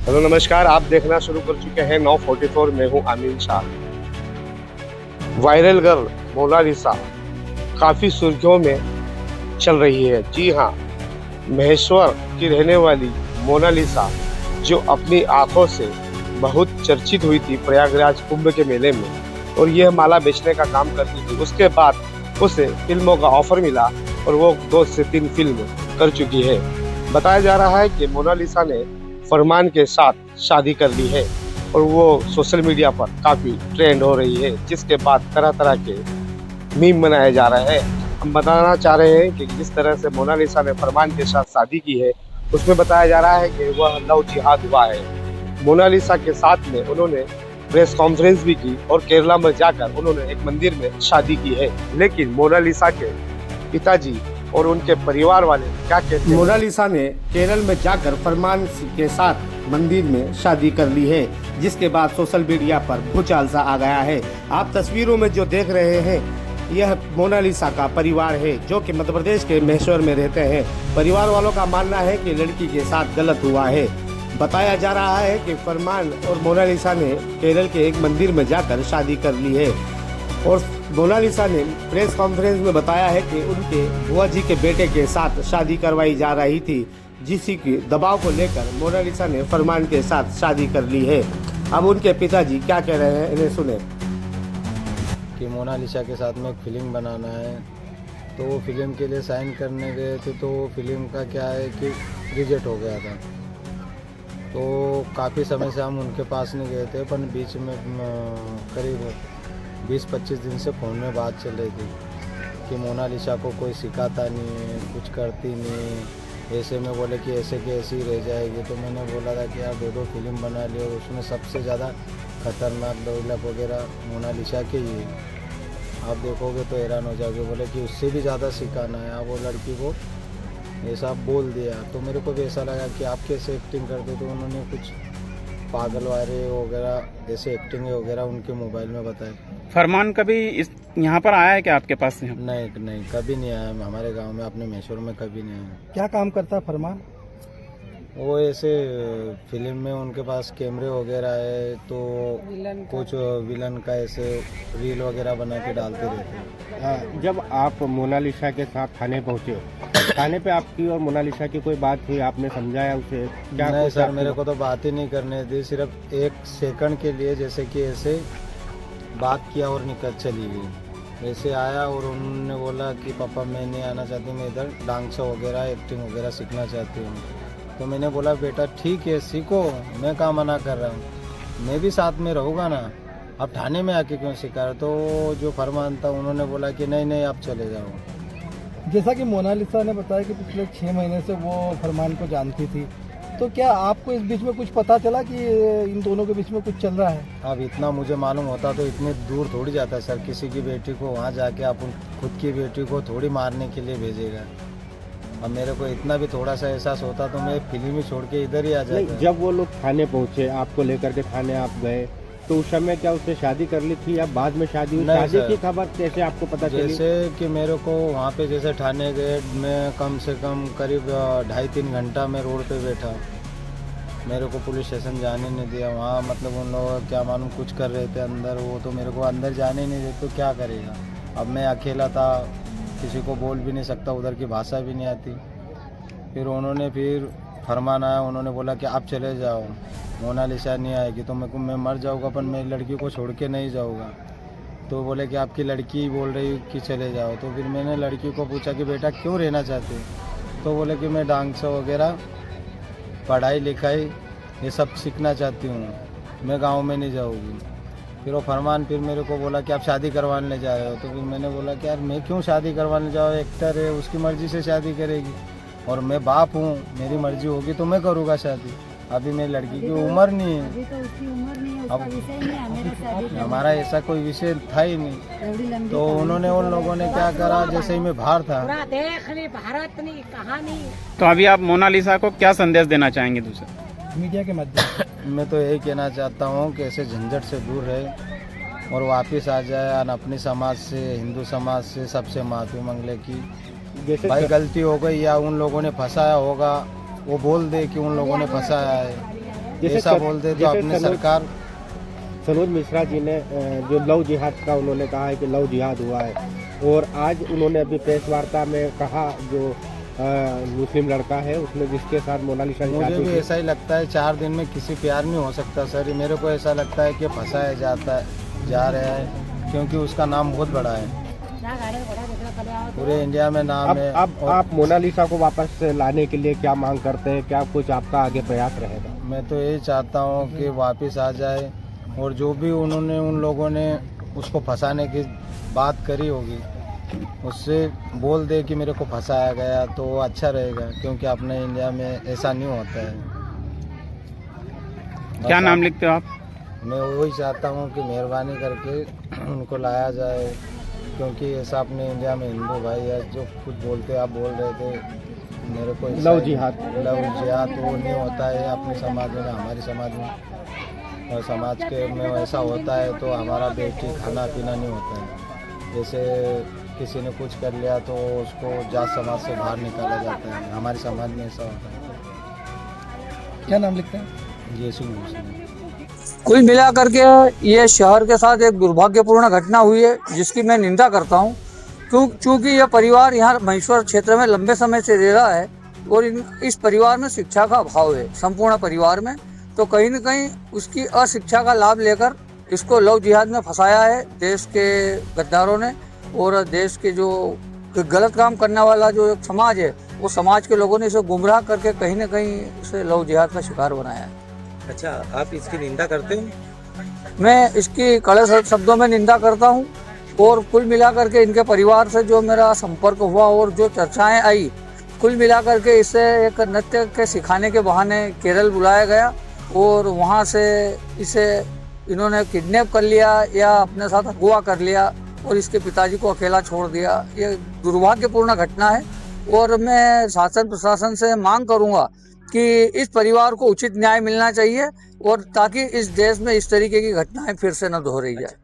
Hello नमस्कार, आप देखना शुरू कर चुके हैं 944। मैं हूं आमिर शाह। वायरल गर्ल मोनालिसा काफी सुर्खियों में चल रही है। जी हां, महेश्वर की रहने वाली मोनालिसा, जो अपनी आंखों से बहुत चर्चित हुई थी प्रयागराज कुंभ के मेले में, और यह माला बेचने का काम करती थी। उसके बाद उसे फिल्मों का ऑफर मिला और वो 2 से 3 फिल्म कर चुकी है। बताया जा रहा है कि मोनालिसा ने फरमान के साथ शादी कर ली है और वो सोशल मीडिया पर काफी ट्रेंड हो रही है, जिसके बाद तरह तरह के मीम बनाए जा रहे हैं। हम बताना चाह रहे हैं कि जिस तरह से मोनालिसा ने फरमान के साथ शादी की है, उसमें बताया जा रहा है कि वह लव जिहाद हुआ है। मोनालिसा के साथ में उन्होंने प्रेस कॉन्फ्रेंस भी की और केरला में जाकर उन्होंने एक मंदिर में शादी की है। लेकिन मोनालिसा के पिताजी और उनके परिवार वाले क्या कहते हैं? मोनालिसा ने केरल में जाकर फरमान के साथ मंदिर में शादी कर ली है, जिसके बाद सोशल मीडिया पर भूचाल सा आ गया है। आप तस्वीरों में जो देख रहे हैं, यह मोनालिसा का परिवार है, जो कि मध्य प्रदेश के महेश्वर में रहते हैं। परिवार वालों का मानना है कि लड़की के साथ गलत हुआ है। बताया जा रहा है कि फरमान और मोनालिसा ने केरल के एक मंदिर में जाकर शादी कर ली है और मोनालिसा ने प्रेस कॉन्फ्रेंस में बताया है कि उनके बुआ जी के बेटे के साथ शादी करवाई जा रही थी, जिसी के दबाव को लेकर मोनालिसा ने फरमान के साथ शादी कर ली है। अब उनके पिताजी क्या कह रहे हैं, इन्हें सुने। कि मोनालिसा के साथ में एक फिल्म बनाना है, तो वो फिल्म के लिए साइन करने गए थे। तो फिल्म का क्या है कि रिजेक्ट हो गया था। तो काफ़ी समय से हम उनके पास नहीं गए थे, पर बीच में करीब 20-25 दिन से फ़ोन में बात चल रही थी कि मोनालिसा को कोई सिखाता नहीं है, कुछ करती नहीं, ऐसे में बोले कि ऐसे के ऐसे ही रह जाएगी। तो मैंने बोला था कि यार 2 फिल्म बना ली और उसमें सबसे ज़्यादा खतरनाक डायलॉग वगैरह मोनालिसा के ही है। आप देखोगे तो हैरान हो जाओगे। बोले कि उससे भी ज़्यादा सिखाना है। आप वो लड़की को ऐसा बोल दिया तो मेरे को भी ऐसा लगा कि आप कैसे एक्टिंग करते। तो उन्होंने कुछ पागल वाले वगैरह ऐसे एक्टिंग वगैरह उनके मोबाइल में बताए। फरमान कभी इस यहाँ पर आया है क्या आपके पास से? नहीं, कभी नहीं आया। हमारे गांव में अपने महेश्वर में कभी नहीं आया। क्या काम करता है फरमान? वो ऐसे फिल्म में उनके पास कैमरे वगैरह है, तो कुछ विलन का ऐसे रील वगैरह बना के डालते रहते हैं। जब आप मोनालिसा के साथ थाने पहुंचे, थाने पे आपकी और मोनालिसा की कोई बात हुई? आपने समझाया उसे? क्या नहीं सर, मेरे को तो बात ही नहीं करने दी। सिर्फ 1 सेकंड के लिए जैसे कि ऐसे बात किया और निकल चली गई। ऐसे आया और उन्होंने बोला कि पापा मैं नहीं आना चाहती, मैं इधर डांस वगैरह एक्टिंग वगैरह सीखना चाहती हूँ। तो मैंने बोला बेटा ठीक है सीखो, मैं कहाँ मना कर रहा हूँ, मैं भी साथ में रहूँगा ना। अब थाने में आके क्यों सिखा रहे? तो जो फरमान था उन्होंने बोला कि नहीं आप चले जाओ। जैसा कि मोनालिसा ने बताया कि पिछले 6 महीने से वो फरमान को जानती थी, तो क्या आपको इस बीच में कुछ पता चला कि इन दोनों के बीच में कुछ चल रहा है? अब इतना मुझे मालूम होता तो इतने दूर थोड़ी जाता सर। किसी की बेटी को वहाँ जाके आप खुद की बेटी को थोड़ी मारने के लिए भेजेगा। अब मेरे को इतना भी थोड़ा सा एहसास होता तो मैं फिल्म ही छोड़ के इधर ही आ जाता। जब वो लोग थाने पहुंचे, आपको लेकर के थाने आप गए, तो उस समय क्या उसने शादी कर ली थी या बाद में शादी हुई? शादी की खबर कैसे आपको पता चली? जैसे कि मेरे को वहाँ पे जैसे थाने गए, मैं कम से कम करीब 2.5-3 घंटा मैं रोड पे बैठा। मेरे को पुलिस स्टेशन जाने नहीं दिया। वहाँ मतलब उन लोग क्या मालूम कुछ कर रहे थे अंदर, वो तो मेरे को अंदर जाने नहीं देते। तो क्या करेगा? अब मैं अकेला था, किसी को बोल भी नहीं सकता, उधर की भाषा भी नहीं आती। फिर फरमान आया, उन्होंने बोला कि आप चले जाओ, मोनालिसा नहीं आएगी तो मैं मर जाऊँगा, पर मैं लड़की को छोड़ के नहीं जाऊँगा। तो बोले कि आपकी लड़की बोल रही कि चले जाओ। तो फिर मैंने लड़की को पूछा कि बेटा क्यों रहना चाहते? तो बोले कि मैं डांस वगैरह पढ़ाई लिखाई ये सब सीखना चाहती हूँ, मैं गाँव में नहीं जाऊँगी। फिर वो फरमान फिर मेरे को बोला कि आप शादी करवाने जा रहे हो। तो फिर मैंने बोला कि यार मैं क्यों शादी करवाने जाऊँ, एक्टर है उसकी मर्जी से शादी करेगी और मैं बाप हूँ, मेरी मर्जी होगी तो मैं करूँगा शादी। अभी मेरी लड़की की उम्र नहीं है। अभी तो उसकी उम्र नहीं है, उसका विषय नहीं है मेरा शादी। हमारा ऐसा कोई विषय था ही नहीं। तो उन्होंने उन लोगों ने क्या करा, जैसे ही मैं बाहर था। देख ली भारत नहीं कहानी। तो अभी आप मोनालिसा को क्या संदेश देना चाहेंगे दूसरे मीडिया के माध्यम? मैं तो यही कहना चाहता हूँ कि ऐसे झंझट से दूर रहे और वापस आ जाए और अपने समाज से, हिंदू समाज से सबसे माफ़ी मांग ले कि जैसे भाई गलती हो गई या उन लोगों ने फंसाया होगा, वो बोल दे कि उन लोगों ने फंसाया है। ऐसा बोलते तो अपनी सरकार सनोज मिश्रा जी ने जो लव जिहाद का उन्होंने कहा है कि लव जिहाद हुआ है, और आज उन्होंने अभी प्रेस वार्ता में कहा जो मुस्लिम लड़का है उसने जिसके साथ मोनालिसा की मुझे शादी भी की। ऐसा ही लगता है 4 दिन में किसी प्यार नहीं हो सकता सर। मेरे को ऐसा लगता है कि फंसाया जा रहा है, क्योंकि उसका नाम बहुत बड़ा है, पूरे इंडिया में नाम है। अब आप मोनालिसा को वापस लाने के लिए क्या मांग करते हैं, क्या कुछ आपका आगे प्रयास रहेगा? मैं तो यही चाहता हूँ कि वापस आ जाए, और जो भी उन लोगों ने उसको फंसाने की बात करी होगी उससे बोल दे कि मेरे को फंसाया गया, तो अच्छा रहेगा, क्योंकि अपने इंडिया में ऐसा नहीं होता है। क्या नाम लिखते हो आप? मैं वही चाहता हूँ कि मेहरबानी करके उनको लाया जाए, क्योंकि ऐसा अपने इंडिया में हिंदू भाई है जो कुछ बोलते आप बोल रहे थे, मेरे को लव जिहाद वो नहीं होता है अपने समाज में, हमारे समाज में, और समाज के में ऐसा होता है तो हमारा बेटी खाना पीना नहीं होता है। जैसे किसी ने कुछ कर लिया तो उसको जात समाज से बाहर निकाला जाता है, हमारे समाज में ऐसा होता है। क्या नाम लिखते हैं? यीशु मुस्लिम। कुल मिलाकर के ये शहर के साथ एक दुर्भाग्यपूर्ण घटना हुई है, जिसकी मैं निंदा करता हूँ। क्योंकि यह परिवार यहाँ महेश्वर क्षेत्र में लंबे समय से रह रहा है, और इस परिवार में शिक्षा का अभाव है संपूर्ण परिवार में। तो कहीं न कहीं उसकी अशिक्षा का लाभ लेकर इसको लव जिहाद में फंसाया है देश के गद्दारों ने, और देश के जो गलत काम करने वाला जो एक समाज है, वो समाज के लोगों ने इसे गुमराह करके कहीं न कहीं इसे लव जिहाद का शिकार बनाया है। अच्छा, आप इसकी निंदा करते हो? मैं इसकी कड़े शब्दों में निंदा करता हूँ, और कुल मिलाकर के इनके परिवार से जो मेरा संपर्क हुआ और जो चर्चाएं आई, कुल मिलाकर के इसे एक नृत्य के सिखाने के बहाने केरल बुलाया गया, और वहाँ से इसे इन्होंने किडनैप कर लिया या अपने साथ अगवा कर लिया, और इसके पिताजी को अकेला छोड़ दिया। ये दुर्भाग्यपूर्ण घटना है, और मैं शासन प्रशासन से मांग करूँगा कि इस परिवार को उचित न्याय मिलना चाहिए, और ताकि इस देश में इस तरीके की घटनाएं फिर से न दोहराई जाए।